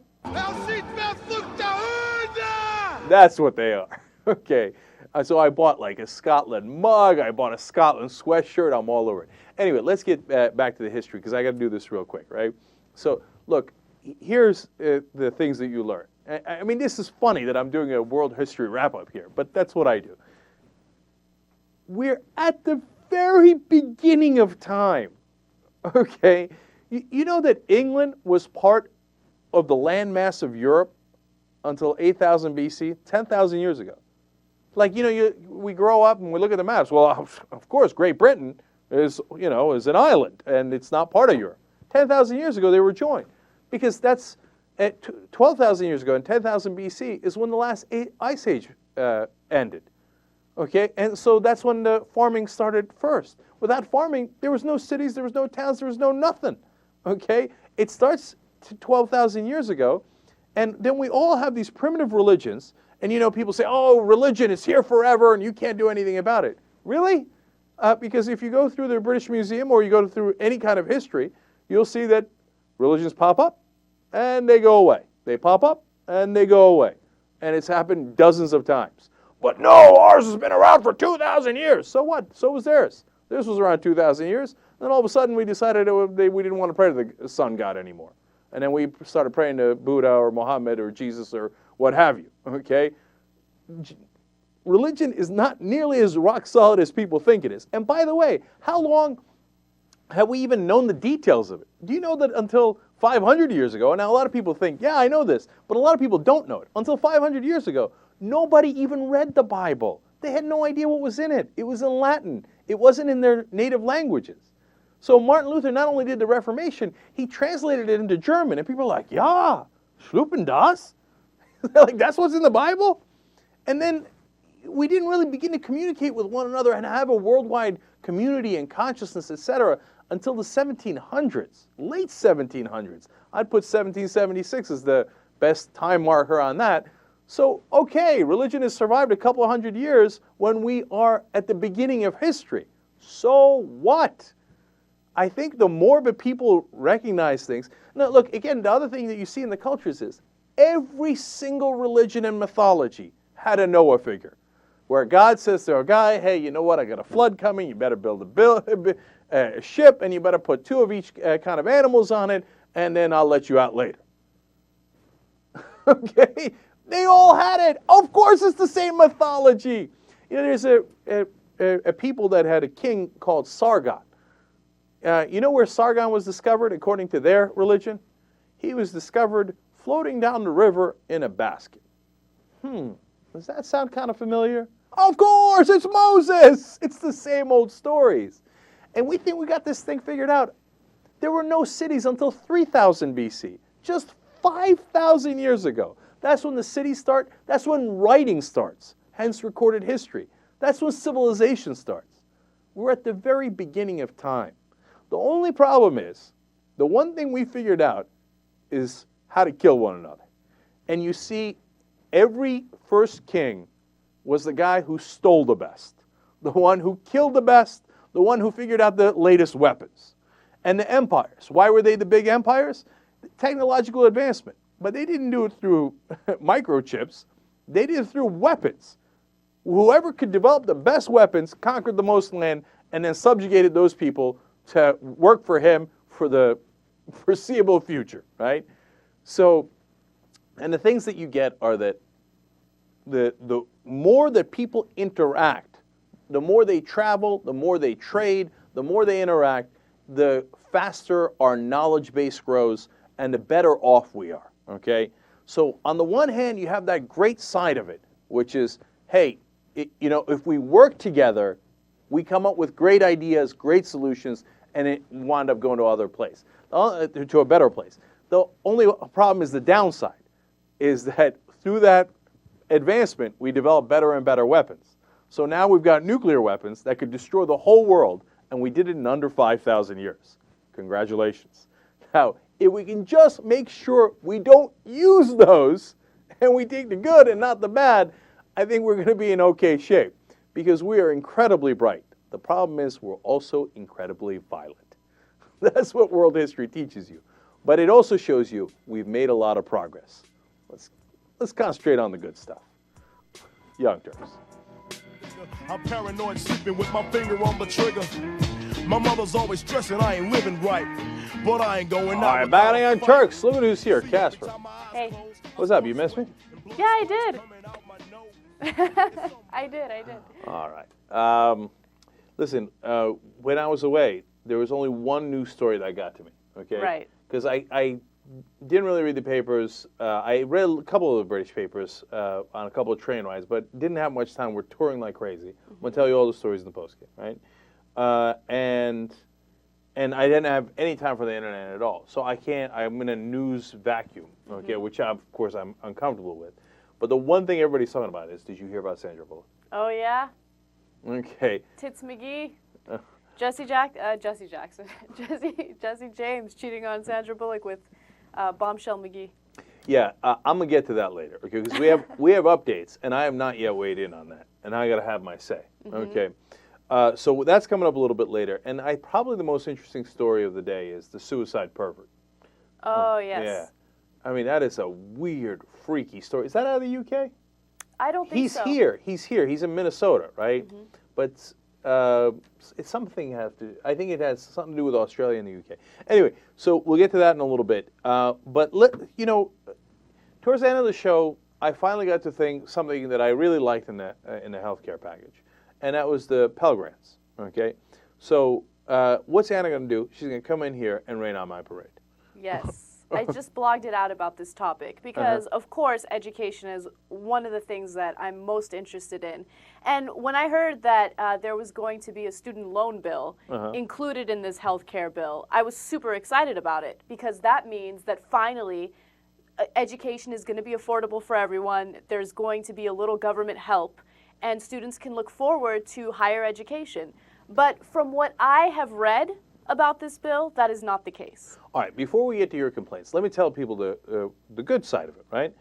That's what they are. Okay. So I bought like a Scotland mug. I bought a Scotland sweatshirt. I'm all over it. Anyway, let's get back to the history because I got to do this real quick, right? So look, here's the things that you learn. I mean, this is funny that I'm doing a world history wrap-up here, but that's what I do. We're at the very beginning of time, okay? You know that England was part of the landmass of Europe until 8000 BC, 10,000 years ago. Like, we grow up and we look at the maps. Well, of course, Great Britain is an island, and it's not part of Europe. 10,000 years ago, they were joined. Because that's, at 12,000 years ago, and 10,000 BC is when the last ice age ended. Okay, and so that's when the farming started first. Without farming, there was no cities, there was no towns, there was no nothing. Okay, it starts 12,000 years ago, and then we all have these primitive religions, and people say, oh, religion is here forever, and you can't do anything about it. Really? Because if you go through the British Museum, or you go through any kind of history, you'll see that religions pop up, and they go away. They pop up, and they go away. And it's happened dozens of times. But no, ours has been around for 2,000 years. So what? So was theirs. Theirs was around 2,000 years. Then all of a sudden we decided we didn't want to pray to the sun god anymore. And then we started praying to Buddha or Muhammad or Jesus or what have you. Okay? Religion is not nearly as rock solid as people think it is. And by the way, how long have we even known the details of it? Do you know that until 500 years ago, and now a lot of people think, yeah, I know this, but a lot of people don't know it. Until 500 years ago, nobody even read the Bible. They had no idea what was in it. It was in Latin. It wasn't in their native languages. So Martin Luther not only did the Reformation, he translated it into German. And people are like, yeah, schlupen das? Like, that's what's in the Bible? And then we didn't really begin to communicate with one another and have a worldwide community and consciousness, etc., until the 1700s, late 1700s. I'd put 1776 as the best time marker on that. So, okay, religion has survived a couple of hundred years when we are at the beginning of history. So what? I think the more that people recognize things. Now, look, again, the other thing that you see in the cultures is every single religion and mythology had a Noah figure, where God says to a guy, hey, you know what, I got a flood coming, you better build a ship, and you better put 2 of each kind of animals on it, and then I'll let you out later. Okay? They all had it. Of course it's the same mythology. You know, there's a people that had a king called Sargon. You know where Sargon was discovered according to their religion? He was discovered floating down the river in a basket. Does that sound kind of familiar? Of course, it's Moses. It's the same old stories. And we think we got this thing figured out. There were no cities until 3000 BC, just 5,000 years ago. That's when the cities start. That's when writing starts, hence recorded history. That's when civilization starts. We're at the very beginning of time. The only problem is, the one thing we figured out is how to kill one another. And you see, every first king was the guy who stole the best, the one who killed the best, the one who figured out the latest weapons. And the empires, why were they the big empires? Technological advancement. But they didn't do it through microchips. They did it through weapons. Whoever could develop the best weapons conquered the most land and then subjugated those people to work for him for the foreseeable future, right? So, and the things that you get are that the more that people interact, the more they travel, the more they trade, the more they interact, the faster our knowledge base grows and the better off we are, okay? So on the one hand, you have that great side of it, which is, hey, you know, if we work together, we come up with great ideas, great solutions, and it wound up going to other place, to a better place. The only problem is the downside, is that through that advancement, we develop better and better weapons. So now we've got nuclear weapons that could destroy the whole world, and we did it in under 5,000 years. Congratulations. Now, if we can just make sure we don't use those, and we take the good and not the bad, I think we're going to be in okay shape, because we are incredibly bright. The problem is we're also incredibly violent. That's what world history teaches you. But it also shows you we've made a lot of progress. Let's concentrate on the good stuff. Young Turks. I'm paranoid, sleeping with my finger on the trigger. My mother's always stressing I ain't living right, but I ain't going out. All right, back on Young Turks. Look at who's here, Casper. Hey. What's up? You missed me? Yeah, I did. I did. All right. Listen, when I was away, there was only one news story that got to me, okay? Right. Because I didn't really read the papers. I read a couple of the British papers on a couple of train rides, but didn't have much time. We're touring like crazy. I'm going to tell you all the stories in the postgame, right? And I didn't have any time for the internet at all. So I'm in a news vacuum, okay, which of course I'm uncomfortable with. But the one thing everybody's talking about is, did you hear about Sandra Bullock? Oh, yeah? Okay. Tits McGee. Jesse Jackson. Jesse James cheating on Sandra Bullock with Bombshell McGee. Yeah, I'm going to get to that later, okay, because we have updates, and I have not yet weighed in on that, and I got to have my say, okay? So that's coming up a little bit later, and probably the most interesting story of the day is the suicide pervert. Oh, yes. Yeah. I mean, that is a weird, freaky story. Is that out of the UK? I don't think so. He's here. He's in Minnesota, right? But it's something I think it has something to do with Australia and the UK. Anyway, so we'll get to that in a little bit. But towards the end of the show, I finally got to think something that I really liked in the healthcare package, and that was the Pell Grants. Okay, so what's Anna going to do? She's going to come in here and rain on my parade. Yes. I just blogged it out about this topic because, of course, education is one of the things that I'm most interested in. And when I heard that there was going to be a student loan bill included in this health care bill, I was super excited about it because that means that finally education is going to be affordable for everyone. There's going to be a little government help, and students can look forward to higher education. But from what I have read about this bill, that is not the case. All right, before we get to your complaints, let me tell people the good side of it, right?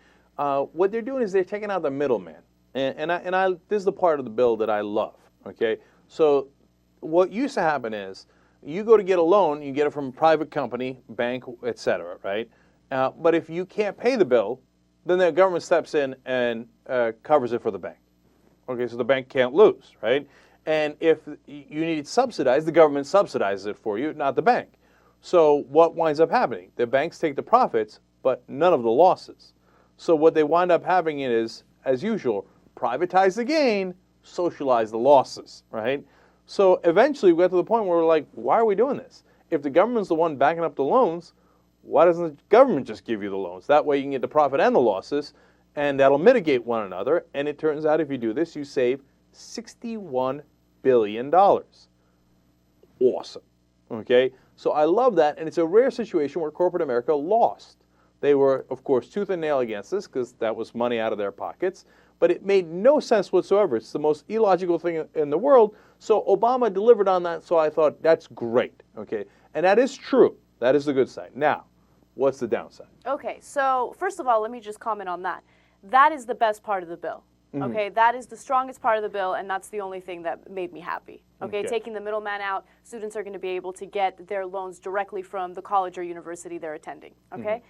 What they're doing is they're taking out the middleman. And this is the part of the bill that I love, okay? So what used to happen is You go to get a loan, you get it from a private company, bank, etc., right? But if you can't pay the bill, then the government steps in and covers it for the bank. Okay, so the bank can't lose, right? And if you need it subsidized, the government subsidizes it for you, not the bank. So what winds up happening? The banks take the profits, but none of the losses. So what they wind up having is, as usual, privatize the gain, socialize the losses, right? So eventually we got to the point where we're like, why are we doing this? If the government's the one backing up the loans, why doesn't the government just give you the loans? That way you can get the profit and the losses, and that'll mitigate one another. And it turns out if you do this, you save $61 billion. Awesome. Okay? So I love that, and it's a rare situation where corporate America lost. They were, of course, tooth and nail against this because that was money out of their pockets, but it made no sense whatsoever. It's the most illogical thing in the world. So Obama delivered on that, so I thought that's great. Okay? And that is true. That is the good side. Now, what's the downside? Okay, so first of all, let me just comment on that. That is the best part of the bill. Okay, that is the strongest part of the bill, and that's the only thing that made me happy. Okay, taking the middleman out, students are going to be able to get their loans directly from the college or university they're attending. Okay,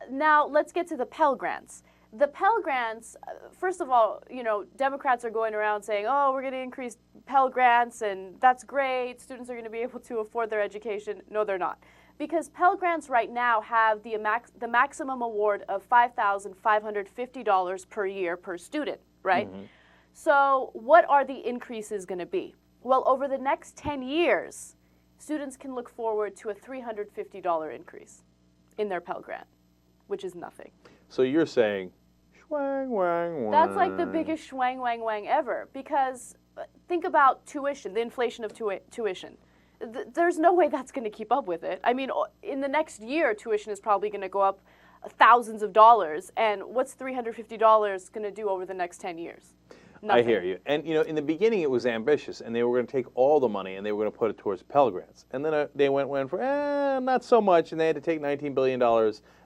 now let's get to the Pell Grants. The Pell Grants, first of all, you know, Democrats are going around saying, oh, we're going to increase Pell Grants, and that's great. Students are going to be able to afford their education. No, they're not. Because Pell Grants right now have the maximum award of $5,550 per year per student, right? So what are the increases going to be? Well, over the next 10 years, students can look forward to a $350 increase in their Pell Grant, which is nothing. So you're saying, schwang, wang, wang. That's like the biggest schwang, wang, wang ever. Because think about tuition, the inflation of tuition. There's no way that's going to keep up with it. I mean, in the next year, tuition is probably going to go up thousands of dollars. And what's $350 going to do over the next 10 years? Nothing. I hear you. And, you know, in the beginning, it was ambitious, and they were going to take all the money, and they were going to put it towards Pell Grants. And then they went for, not so much, and they had to take $19 billion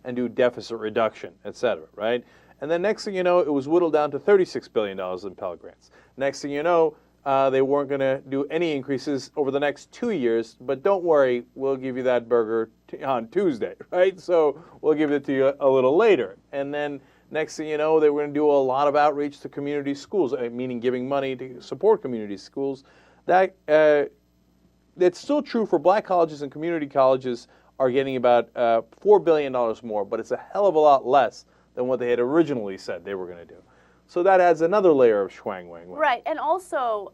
and do deficit reduction, et cetera, right? And then next thing you know, it was whittled down to $36 billion in Pell Grants. Next thing you know, they weren't going to do any increases over the next 2 years, but don't worry, we'll give you that burger on Tuesday, right? So we'll give it to you a little later. And then next thing you know, they were going to do a lot of outreach to community schools, meaning giving money to support community schools. That's still true for black colleges, and community colleges are getting about $4 billion more, but it's a hell of a lot less than what they had originally said they were going to do. So that adds another layer of schwang wang wang. Right, and also,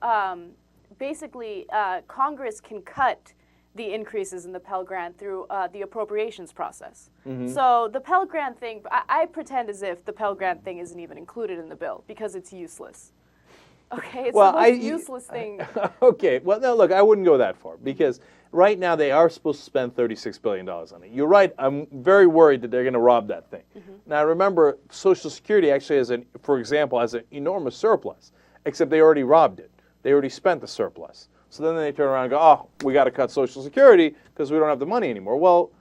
basically, Congress can cut the increases in the Pell Grant through the appropriations process. So the Pell Grant thing, I pretend as if the Pell Grant thing isn't even included in the bill because it's useless. Okay, it's the most useless thing. Okay, well, no, look, I wouldn't go that far because right now they are supposed to spend $36 billion on it. You're right, I'm very worried that they're going to rob that thing. Now remember, Social Security actually has, for example, has an enormous surplus, except they already robbed it. They already spent the surplus. So then they turn around and go, oh, we got to cut Social Security because we don't have the money anymore. Well,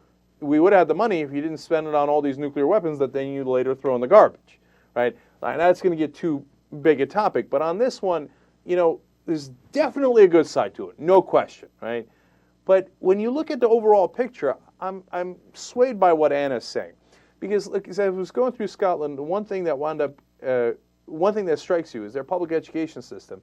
we would have the money if you didn't spend it on all these nuclear weapons that then you later throw in the garbage, right? Now, that's going to get too big a topic, but on this one, you know, there's definitely a good side to it, no question, right? But when you look at the overall picture, I'm swayed by what Anna's saying, because like as I was going through Scotland, the one thing that one thing that strikes you is their public education system,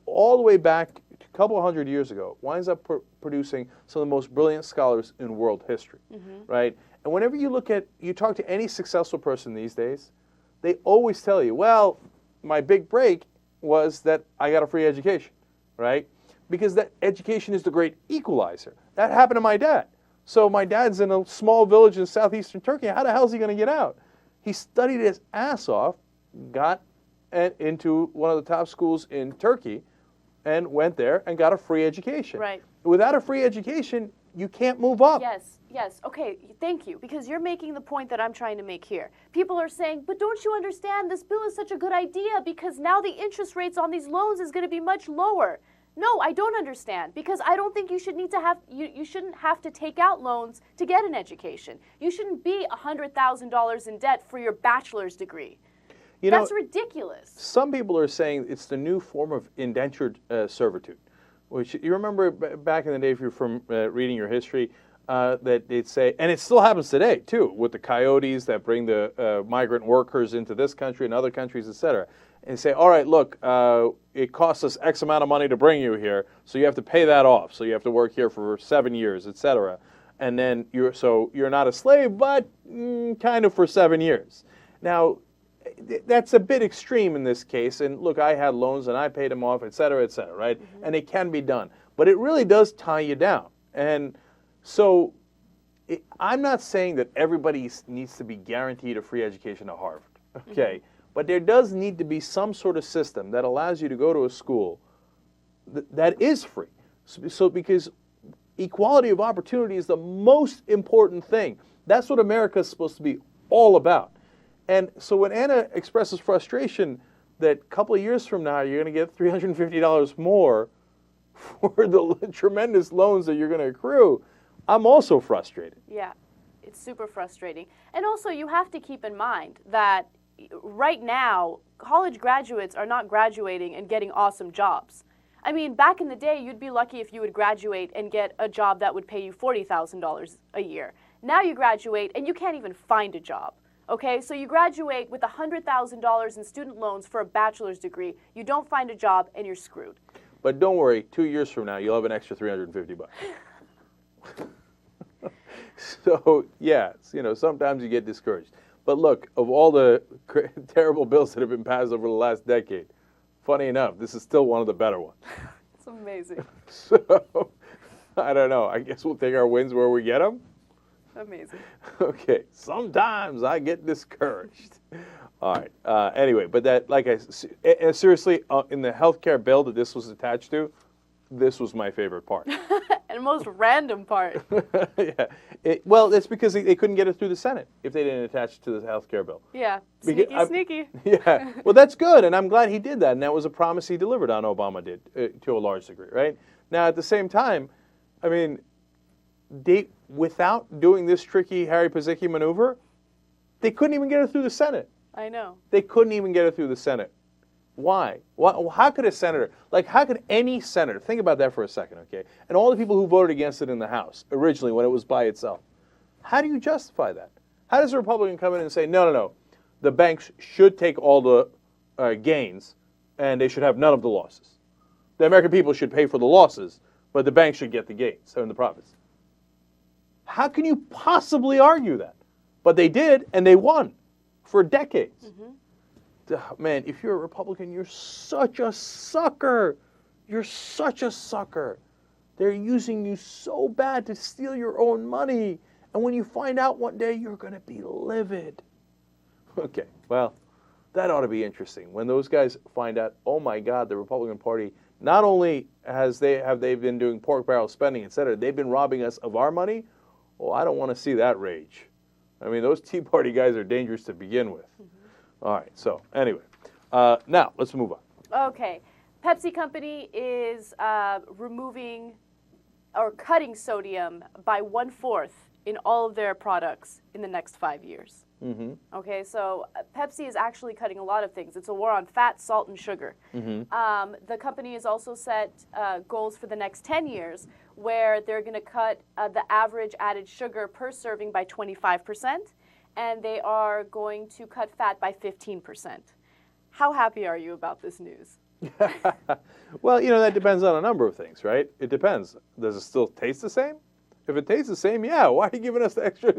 all the way back a couple of hundred years ago, winds up producing some of the most brilliant scholars in world history, right? And whenever you talk to any successful person these days, they always tell you, well, my big break was that I got a free education, right? Because that education is the great equalizer. That happened to my dad. So my dad's in a small village in southeastern Turkey. How the hell is he going to get out? He studied his ass off, got into one of the top schools in Turkey, and went there and got a free education. Right. Without a free education, you can't move up. Yes, okay, thank you, because you're making the point that I'm trying to make here. People are saying, but don't you understand, this bill is such a good idea because now the interest rates on these loans is going to be much lower. No, I don't understand, because I don't think you shouldn't have to take out loans to get an education. You shouldn't be $100,000 in debt for your bachelor's degree. That's ridiculous. Some people are saying it's the new form of indentured servitude. which you remember back in the day, if you're from reading your history, that they'd say, and it still happens today too, with the coyotes that bring the migrant workers into this country and other countries, et cetera. And say, all right, look, it costs us X amount of money to bring you here, so you have to pay that off. So you have to work here for 7 years, et cetera. And then you're not a slave, but kind of for 7 years. Now, that's a bit extreme in this case. And look, I had loans and I paid them off, et cetera, right? Mm-hmm. And it can be done. But it really does tie you down. And so I'm not saying that everybody needs to be guaranteed a free education at Harvard, okay? Mm-hmm. But there does need to be some sort of system that allows you to go to a school that is free. So because equality of opportunity is the most important thing. That's what America is supposed to be all about. And so when Anna expresses frustration that a couple of years from now you're going to get $350 more for the tremendous loans that you're going to accrue, I'm also frustrated. Yeah, it's super frustrating. And also you have to keep in mind that right now, college graduates are not graduating and getting awesome jobs. I mean, back in the day, you'd be lucky if you would graduate and get a job that would pay you $40,000 a year. Now you graduate and you can't even find a job. Okay, so you graduate with $100,000 in student loans for a bachelor's degree. You don't find a job and you're screwed. But don't worry, 2 years from now, you'll have an extra $350. So, yeah, sometimes you get discouraged. But look, of all the terrible bills that have been passed over the last decade, funny enough, this is still one of the better ones. It's amazing. So, I don't know. I guess we'll take our wins where we get them. Amazing. Okay. Sometimes I get discouraged. All right. Anyway, but that, seriously, in the healthcare bill that this was attached to, this was my favorite part. And most random part. Yeah. Well, it's because they couldn't get it through the Senate if they didn't attach it to the health care bill. Yeah. Sneaky. Yeah. Well, that's good, and I'm glad he did that, and that was a promise he delivered on, Obama did, to a large degree, right? Now, at the same time, I mean, without doing this tricky Harry Pazicki maneuver, they couldn't even get it through the Senate. I know. They couldn't even get it through the Senate. Why? How could a senator, how could any senator, think about that for a second, okay? And all the people who voted against it in the House originally when it was by itself. How do you justify that? How does a Republican come in and say, no, the banks should take all the gains and they should have none of the losses? The American people should pay for the losses, but the banks should get the gains and the profits. How can you possibly argue that? But they did, and they won for decades. Mm-hmm. Man, if you're a Republican, you're such a sucker. You're such a sucker. They're using you so bad to steal your own money. And when you find out one day, you're going to be livid. Okay, well, that ought to be interesting. When those guys find out, oh my God, the Republican Party, not only have they been doing pork barrel spending, et cetera, they've been robbing us of our money. Well, I don't want to see that rage. I mean, those Tea Party guys are dangerous to begin with. Mm-hmm. All right, so anyway, now let's move on. Okay, Pepsi Company is removing or cutting sodium by 1/4 in all of their products in the next 5 years. Mm-hmm. Okay, so Pepsi is actually cutting a lot of things. It's a war on fat, salt, and sugar. Mm-hmm. The company has also set goals for the next 10 years where they're going to cut the average added sugar per serving by 25%. And they are going to cut fat by 15%. How happy are you about this news? Well, that depends on a number of things, right? It depends. Does it still taste the same? If it tastes the same, yeah, why are you giving us the extra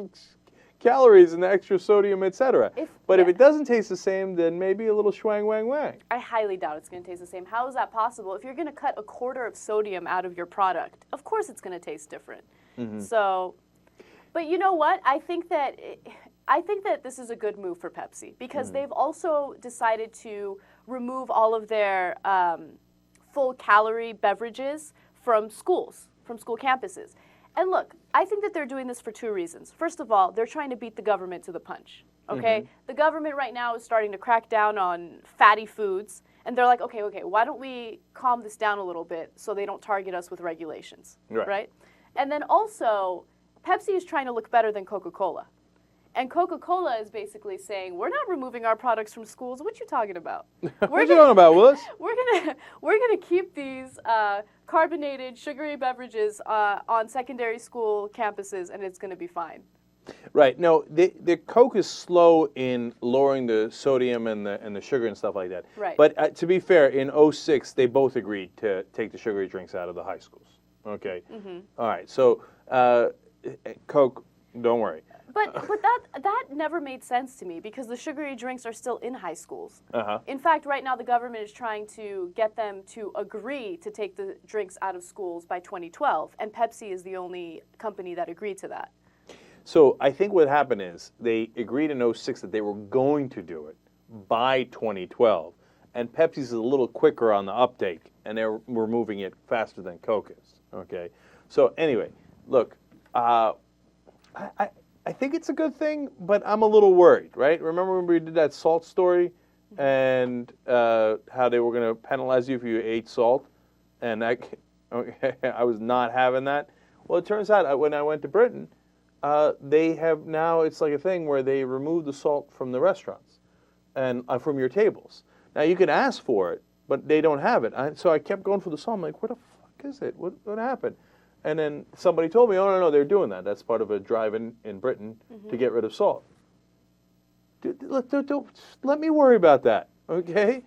calories and the extra sodium, etc.? But if it doesn't taste the same, then maybe a little schwang, wang, wang. I highly doubt it's going to taste the same. How is that possible? If you're going to cut 1/4 of sodium out of your product, of course it's going to taste different. Mm-hmm. So, but you know what? I think that this is a good move for Pepsi because they've also decided to remove all of their full-calorie beverages from schools, from school campuses. And look, I think that they're doing this for 2 reasons. First of all, they're trying to beat the government to the punch, okay? Mm-hmm. The government right now is starting to crack down on fatty foods, and they're like, okay, why don't we calm this down a little bit so they don't target us with regulations, right? And then also, Pepsi is trying to look better than Coca-Cola. And Coca-Cola is basically saying, we're not removing our products from schools. What you talking about? What you talking about, Willis? We're gonna keep these carbonated, sugary beverages on secondary school campuses, and it's gonna be fine. Right. No, the Coke is slow in lowering the sodium and the sugar and stuff like that. Right. But to be fair, in 2006, they both agreed to take the sugary drinks out of the high schools. Okay. All right. So Coke, don't worry. But that never made sense to me because the sugary drinks are still in high schools. In fact, right now the government is trying to get them to agree to take the drinks out of schools by 2012, and Pepsi is the only company that agreed to that. So I think what happened is they agreed in 2006 that they were going to do it by 2012, and Pepsi's a little quicker on the uptake, and they were moving it faster than Coke is. Okay. So anyway, look, I think it's a good thing, but I'm a little worried, right? Remember when we did that salt story and how they were going to penalize you if you ate salt? And I was not having that. Well, it turns out when I went to Britain, they have now, it's like a thing where they remove the salt from the restaurants and from your tables. Now, you can ask for it, but they don't have it. So I kept going for the salt. I'm like, what the fuck is it? What happened? And then somebody told me, oh, no, they're doing that. That's part of a drive in Britain to get rid of salt. Don't let me worry about that, okay?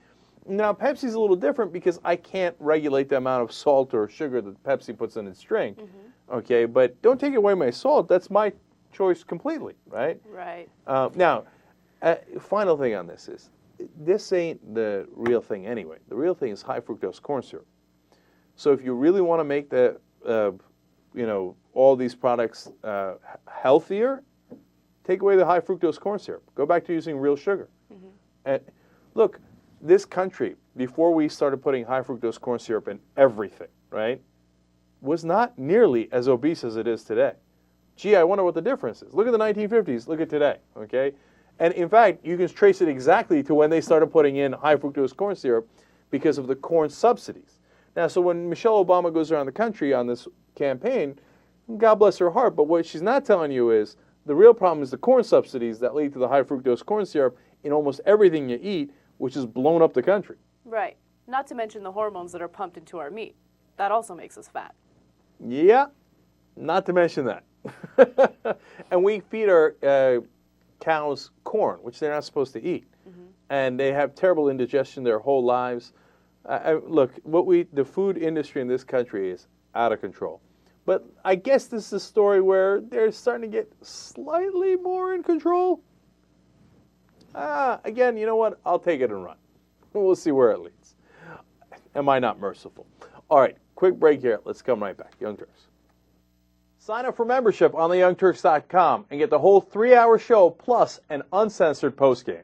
Now, Pepsi's a little different because I can't regulate the amount of salt or sugar that Pepsi puts in its drink, okay? But don't take away my salt. That's my choice completely, right? Right. Now, final thing on this is, this ain't the real thing anyway. The real thing is high fructose corn syrup. So if you really want to make the all these products healthier, take away the high fructose corn syrup. Go back to using real sugar. And look, this country, before we started putting high fructose corn syrup in everything, right, was not nearly as obese as it is today. Gee, I wonder what the difference is. Look at the 1950s. Look at today, okay? And in fact, you can trace it exactly to when they started putting in high fructose corn syrup because of the corn subsidies. Now, so when Michelle Obama goes around the country on this campaign, God bless her heart, but what she's not telling you is the real problem is the corn subsidies that lead to the high fructose corn syrup in almost everything you eat, which has blown up the country. Right. Not to mention the hormones that are pumped into our meat. That also makes us fat. Yeah, not to mention that. And we feed our cows corn, which they're not supposed to eat. And they have terrible indigestion their whole lives. Look, the food industry in this country is out of control. But I guess this is a story where they're starting to get slightly more in control. Again, you know what? I'll take it and run. We'll see where it leads. Am I not merciful? All right, quick break here. Let's come right back. Young Turks. Sign up for membership on theyoungturks.com and get the whole 3-hour show plus an uncensored postgame.